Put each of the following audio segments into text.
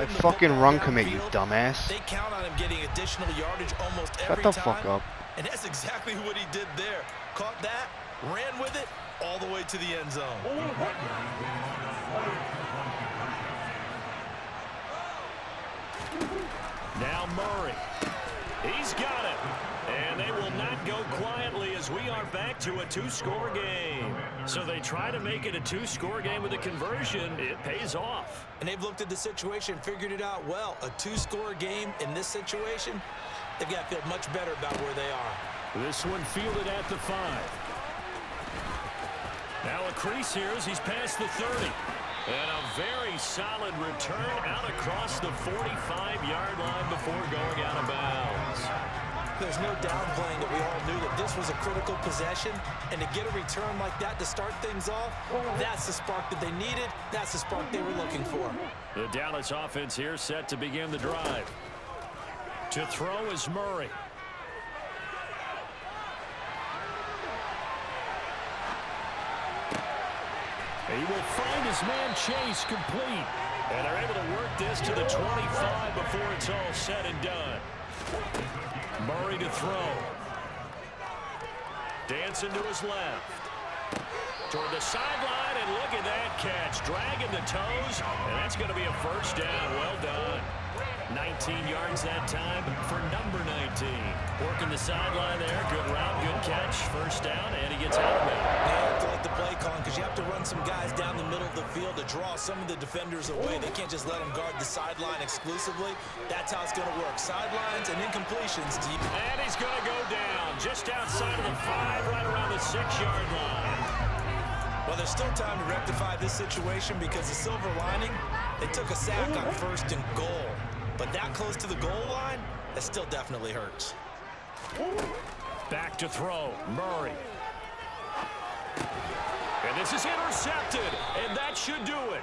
putting the fucking football run commit, you downfield, dumbass. they count on him getting additional yardage almost Shut every the time. fuck up. And that's exactly what he did there. Caught that, ran with it, all the way to the end zone. Now Murray. He's got it. And they will not go quietly as we are back to a two-score game. So they try to make it a two-score game with a conversion. It pays off. And they've looked at the situation, figured it out well. A two-score game in this situation, they've got to feel much better about where they are. This one fielded at the 5. Now a crease here as he's past the 30. And a very solid return out across the 45-yard line before going out of bounds. There's no downplaying that we all knew that this was a critical possession, and to get a return like that to start things off, that's the spark that they needed. That's the spark they were looking for. The Dallas offense here set to begin the drive. To throw is Murray. He will find his man Chase complete. And they're able to work this to the 25 before it's all said and done. Murray to throw. Dancing to his left. Toward the sideline, and look at that catch. Dragging the toes, and that's going to be a first down. Well done. 19 yards that time for number 19. Working the sideline there. Good route, good catch. First down, and he gets out of it. They have to let the play call because you have to run some guys down the middle of the field to draw some of the defenders away. They can't just let them guard the sideline exclusively. That's how it's going to work. Sidelines and incompletions deep. And he's going to go down just outside of the 5, right around the 6-yard line. Well, there's still time to rectify this situation because the silver lining, they took a sack on first and goal. But that close to the goal line, that still definitely hurts. Back to throw, Murray. And this is intercepted, and that should do it.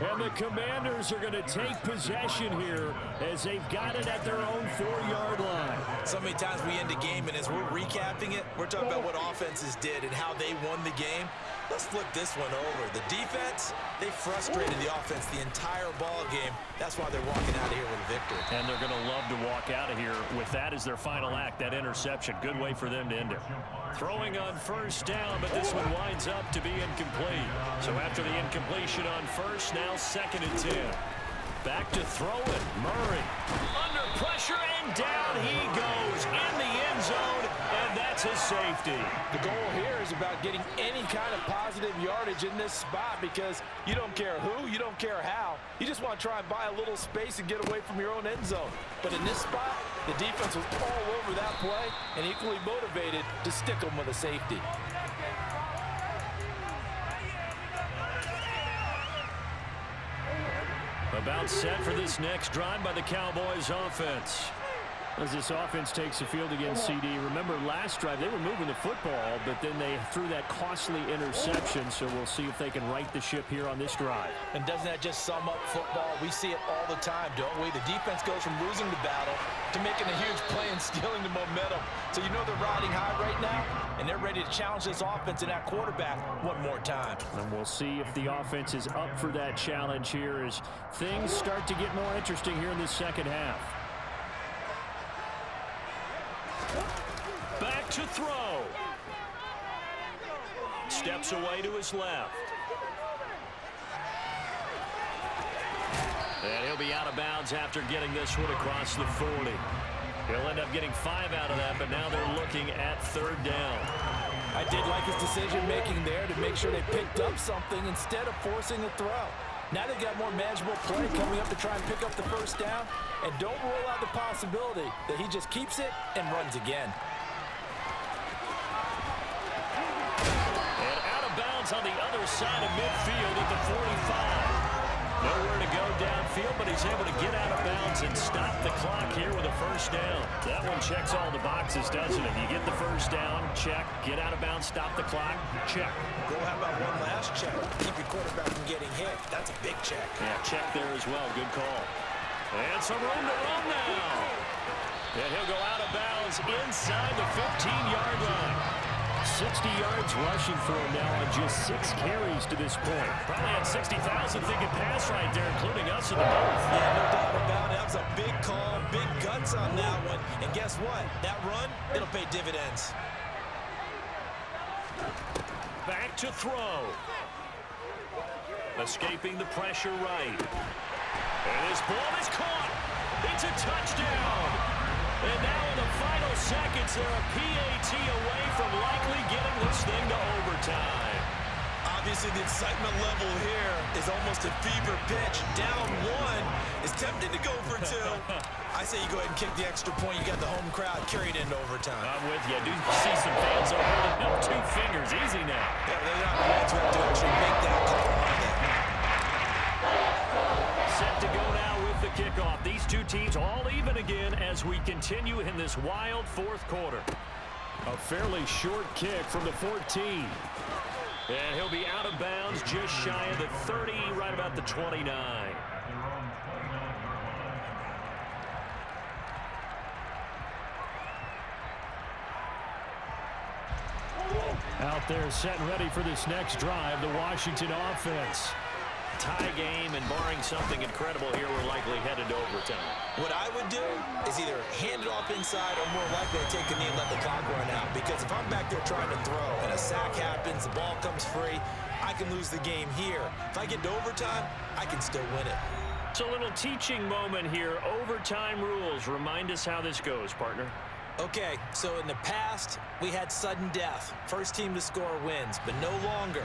And the Commanders are going to take possession here as they've got it at their own 4-yard line. So many times we end a game, and as we're recapping it, we're talking about what offenses did and how they won the game. Let's flip this one over. The defense, they frustrated the offense the entire ball game. That's why they're walking out of here with a victory. And they're going to love to walk out of here with that as their final act, that interception. Good way for them to end it. Throwing on first down, but this one winds up to be incomplete. So after the incompletion on first, now 2nd and 10. Back to throw it, Murray. Under pressure, and down he goes in the end zone, and that's his safety. The goal here is about getting any kind of positive yardage in this spot because you don't care who, you don't care how. You just want to try and buy a little space and get away from your own end zone. But in this spot, the defense was all over that play and equally motivated to stick them with a safety. About set for this next drive by the Cowboys offense. As this offense takes the field against CD, remember last drive they were moving the football, but then they threw that costly interception, so we'll see if they can right the ship here on this drive. And doesn't that just sum up football? We see it all the time, don't we? The defense goes from losing the battle to making a huge play and stealing the momentum. So you know they're riding high right now, and they're ready to challenge this offense and that quarterback one more time. And we'll see if the offense is up for that challenge here as things start to get more interesting here in this second half. Back to throw. Steps away to his left. And he'll be out of bounds after getting this one across the 40. He'll end up getting 5 out of that, but now they're looking at 3rd down. I did like his decision-making there to make sure they picked up something instead of forcing a throw. Now they've got more manageable play coming up to try and pick up the first down, and don't rule out the possibility that he just keeps it and runs again. And out of bounds on the other side of midfield at the 45. Nowhere to go downfield, but he's able to get out of bounds and stop the clock here with a first down. That one checks all the boxes, doesn't it? You get the first down, check. Get out of bounds, stop the clock, check. Go, how about one last check? Keep your quarterback from getting hit. That's a big check. Yeah, check there as well. Good call. And some room to run now. And he'll go out of bounds inside the 15-yard line. 60 yards rushing for him now on just 6 carries to this point. Probably had 60,000 thinking pass right there, including us in the booth. Yeah, no doubt about it. That was a big call, big guts on that one. And guess what? That run, it'll pay dividends. Back to throw. Escaping the pressure right. And his ball is caught. It's a touchdown. And now in the final seconds, they're a PAT away from likely getting this thing to overtime. Obviously, the excitement level here is almost a fever pitch. Down 1 is tempted to go for 2. I say you go ahead and kick the extra point. You got the home crowd carried into overtime. I'm with you. I do see some fans are holding up 2 fingers. Easy now. Yeah, they're not the ones who have to actually make that call on them. Set to go now with the kickoff. These two teams all even again as we continue in this wild 4th quarter. A fairly short kick from the 14. And he'll be out of bounds just shy of the 30, right about the 29. Out there set and ready for this next drive, the Washington offense. Tie game, and barring something incredible here, we're likely headed to overtime. What I would do is either hand it off inside or more likely to take a knee and let the clock run out. Because if I'm back there trying to throw and a sack happens, the ball comes free, I can lose the game here. If I get to overtime, I can still win it. It's a little teaching moment here. Overtime rules. Remind us how this goes, partner. Okay, so in the past, we had sudden death. First team to score wins, but no longer.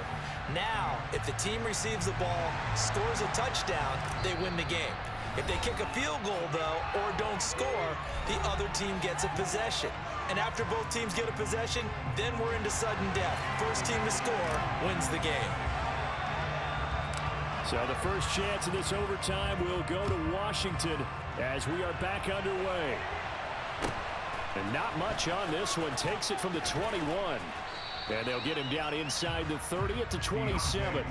Now, if the team receives the ball, scores a touchdown, they win the game. If they kick a field goal, though, or don't score, the other team gets a possession. And after both teams get a possession, then we're into sudden death. First team to score wins the game. So the first chance of this overtime will go to Washington as we are back underway. And not much on this one. Takes it from the 21. And they'll get him down inside the 30 at the 27.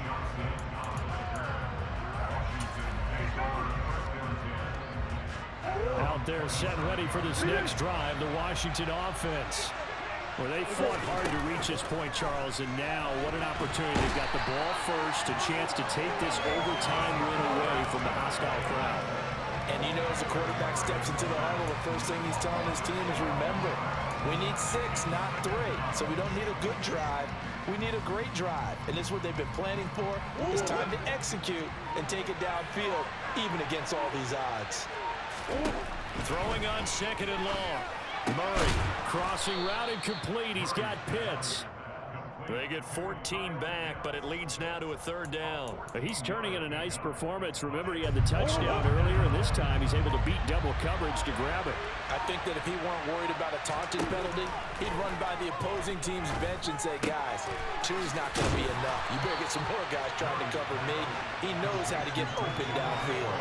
Out there set and ready for this next drive, the Washington offense. Well, they fought hard to reach this point, Charles, and now what an opportunity. They've got the ball first, a chance to take this overtime win away from the hostile crowd. And you know, as the quarterback steps into the huddle, the first thing he's telling his team is, remember, we need 6, not 3. So we don't need a good drive. We need a great drive. And this is what they've been planning for. It's time to execute and take it downfield, even against all these odds. Throwing on 2nd and long. Murray, crossing route incomplete. He's got Pitts. They get 14 back, but it leads now to a 3rd down. He's turning in a nice performance. Remember, he had the touchdown earlier, and this time he's able to beat double coverage to grab it. I think that if he weren't worried about a taunting penalty, he'd run by the opposing team's bench and say, guys, 2's not going to be enough. You better get some more guys trying to cover me. He knows how to get open downfield.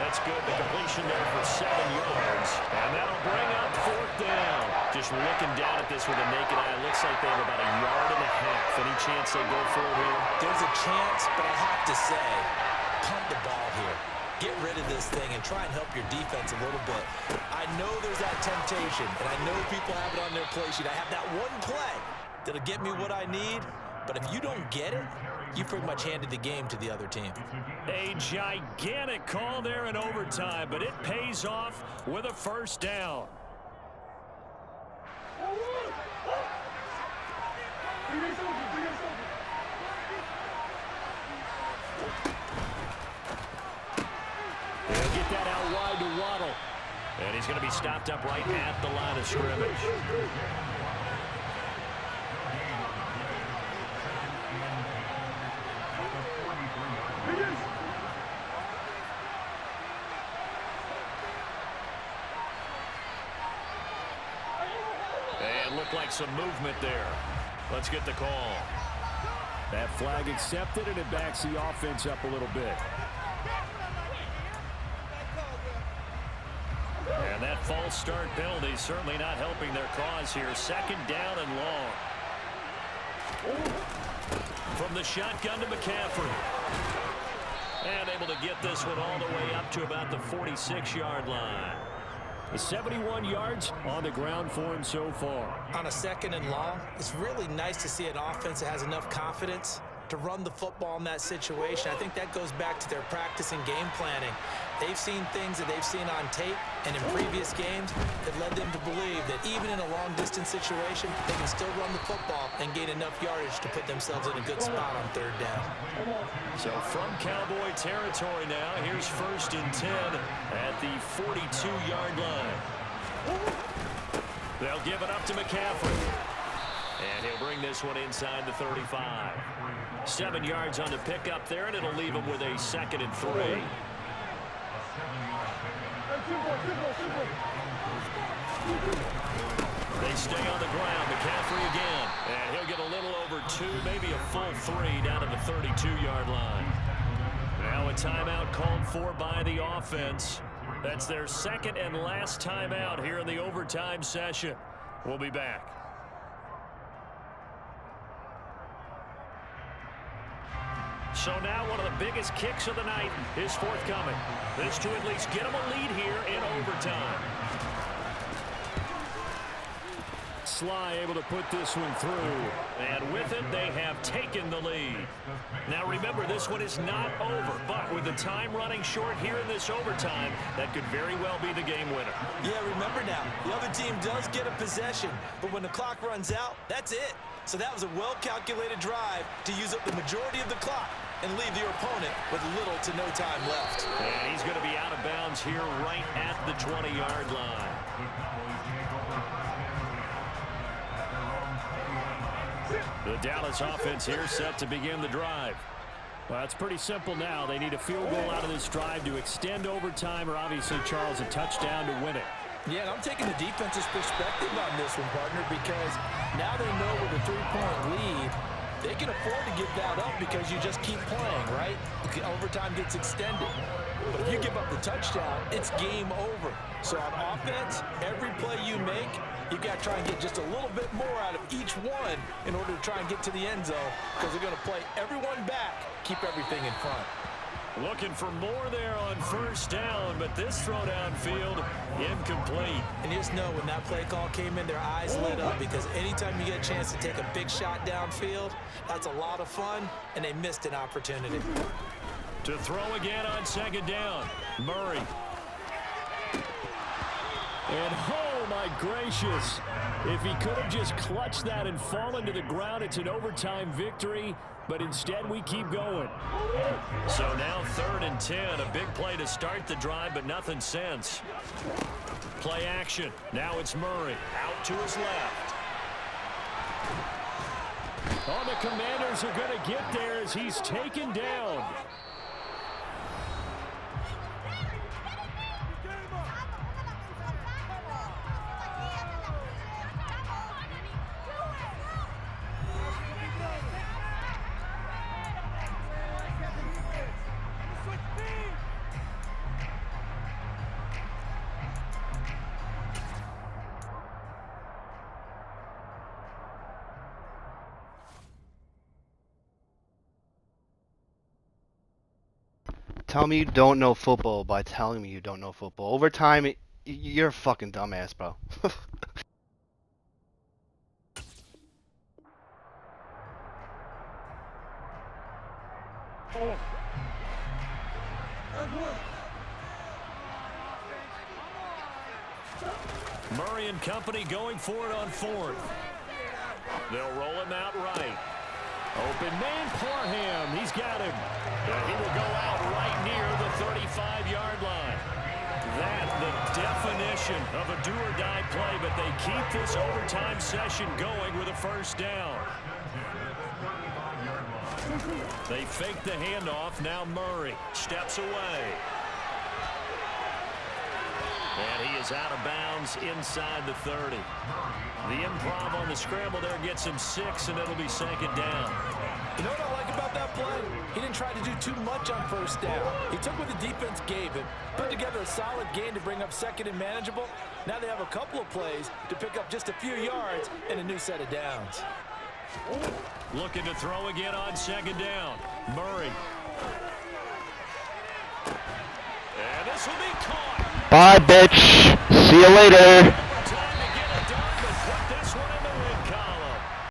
That's good. The completion there for 7 yards. And that'll bring up 4th down. Just looking down at this with a naked eye, it looks like they have about 1.5 yards. Any chance they go for it here? There's a chance, but I have to say, punt the ball here. Get rid of this thing and try and help your defense a little bit. I know there's that temptation, and I know people have it on their play sheet. I have that one play that'll get me what I need, but if you don't get it, you pretty much handed the game to the other team. A gigantic call there in overtime, but it pays off with a 1st down. They'll get that out wide to Waddle. And he's going to be stopped up right at the line of scrimmage. And looked like some movement there. Let's get the call. That flag accepted, and it backs the offense up a little bit. And that false start penalty certainly not helping their cause here. 2nd down and long. From the shotgun to McCaffrey. And able to get this one all the way up to about the 46-yard line. The 71 yards on the ground for him so far. On a 2nd and long, it's really nice to see an offense that has enough confidence to run the football in that situation. I think that goes back to their practice and game planning. They've seen things that they've seen on tape and in previous games that led them to believe that even in a long-distance situation, they can still run the football and gain enough yardage to put themselves in a good spot on 3rd down. So from Cowboy territory now, here's 1st and 10 at the 42-yard line. They'll give it up to McCaffrey. And he'll bring this one inside the 35. 7 yards on the pickup there, and it'll leave him with a 2nd and 3. They stay on the ground. McCaffrey again. And he'll get a little over 2, maybe a full 3 down to the 32-yard line. Now a timeout called for by the offense. That's their 2nd and last timeout here in the overtime session. We'll be back. So now one of the biggest kicks of the night is forthcoming. This to at least get them a lead here in overtime. Sly able to put this one through. And with it, they have taken the lead. Now remember, this one is not over, but with the time running short here in this overtime, that could very well be the game winner. Yeah, remember now, the other team does get a possession, but when the clock runs out, that's it. So that was a well-calculated drive to use up the majority of the clock and leave your opponent with little to no time left. And he's going to be out of bounds here right at the 20-yard line. The Dallas offense here set to begin the drive. Well, it's pretty simple now. They need a field goal out of this drive to extend overtime, or obviously, Charles, a touchdown to win it. Yeah, and I'm taking the defense's perspective on this one, partner, because now they know with a 3-point lead, they can afford to give that up because you just keep playing, right? Overtime gets extended. But if you give up the touchdown, it's game over. So on offense, every play you make, you've got to try and get just a little bit more out of each one in order to try and get to the end zone, because they're going to play everyone back, keep everything in front. Looking for more there on 1st down, but this throw downfield incomplete. And you just know when that play call came in, their eyes lit up, because anytime you get a chance to take a big shot downfield, that's a lot of fun, and they missed an opportunity. To throw again on 2nd down, Murray. And oh my gracious, if he could have just clutched that and fallen to the ground, it's an overtime victory. But instead, we keep going. So now 3rd and 10, a big play to start the drive, but nothing since. Play action. Now it's Murray out to his left. Oh, the Commanders are going to get there as he's taken down. Tell me you don't know football by telling me you don't know football. Overtime, you're a fucking dumbass, bro. Murray and company going for it on 4th. They'll roll him out right. Open man, Parham. He's got him. And he will go out right near the 35-yard line. That, the definition of a do-or-die play, but they keep this overtime session going with a 1st down. They fake the handoff. Now Murray steps away. And he is out of bounds inside the 30. The improv on the scramble there gets him 6, and it'll be 2nd down. You know what I like about that play? He didn't try to do too much on 1st down. He took what the defense gave him, put together a solid game to bring up 2nd and manageable. Now they have a couple of plays to pick up just a few yards and a new set of downs. Looking to throw again on 2nd down. Murray. And this will be caught. Bye, bitch. See you later.